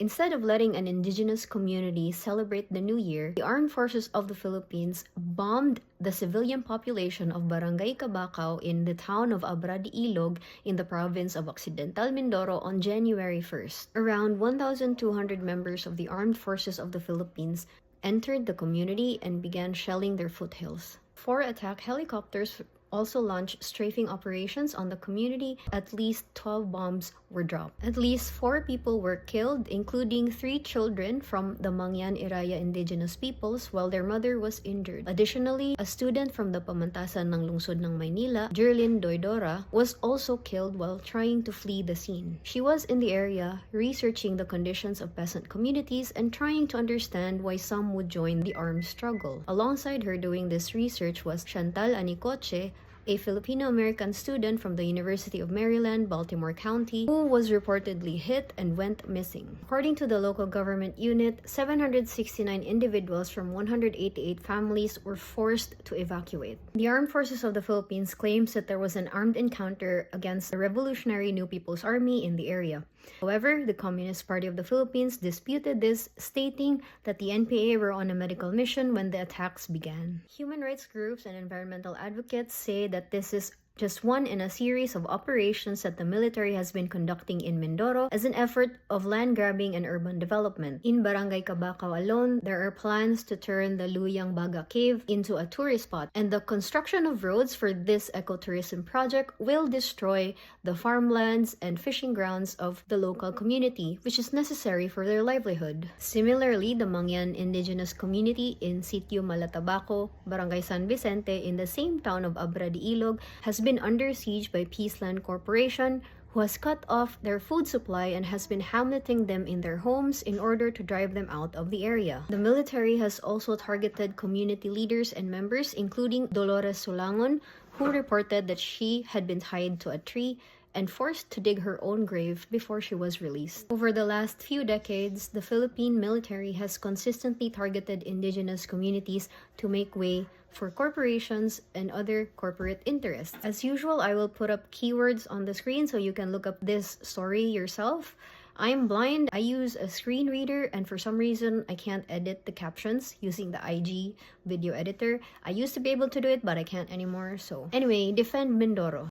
Instead of letting an indigenous community celebrate the new year, the Armed Forces of the Philippines bombed the civilian population of Barangay Cabacao in the town of Abra de Ilog in the province of Occidental Mindoro on January 1st. Around 1,200 members of the Armed Forces of the Philippines entered the community and began shelling their foothills. 4 attack helicopters also launched strafing operations on the community. At least 12 bombs were dropped. At least 4 people were killed, including 3 children from the Mangyan Iraya indigenous peoples, while their mother was injured. Additionally, a student from the pamantasan ng lungsod ng Maynila, Jerlyn Doidora, was also killed while trying to flee the scene. She was in the area researching the conditions of peasant communities and trying to understand why some would join the armed struggle. Alongside her doing this research was Chantal Anicoche, a Filipino-American student from the University of Maryland, Baltimore County, who was reportedly hit and went missing. According to the local government unit, 769 individuals from 188 families were forced to evacuate. The Armed Forces of the Philippines claims that there was an armed encounter against the Revolutionary New People's Army in the area. However, the Communist Party of the Philippines disputed this, stating that the NPA were on a medical mission when the attacks began. Human rights groups and environmental advocates say that this is just one in a series of operations that the military has been conducting in Mindoro as an effort of land grabbing and urban development. In Barangay Cabacao alone, there are plans to turn the Luyang Baga Cave into a tourist spot, and the construction of roads for this ecotourism project will destroy the farmlands and fishing grounds of the local community, which is necessary for their livelihood. Similarly, the Mangyan indigenous community in Sitio Malatabaco, Barangay San Vicente in the same town of Abra de Ilog has been under siege by Peaceland Corporation, who has cut off their food supply and has been hamleting them in their homes in order to drive them out of the area. The military has also targeted community leaders and members, including Dolores Sulangon, who reported that she had been tied to a tree and forced to dig her own grave before she was released. Over the last few decades, the Philippine military has consistently targeted indigenous communities to make way for corporations and other corporate interests. As usual, I will put up keywords on the screen so you can look up this story yourself. I'm blind. I use a screen reader, and for some reason, I can't edit the captions using the IG video editor. I used to be able to do it, but I can't anymore. So anyway, defend Mindoro.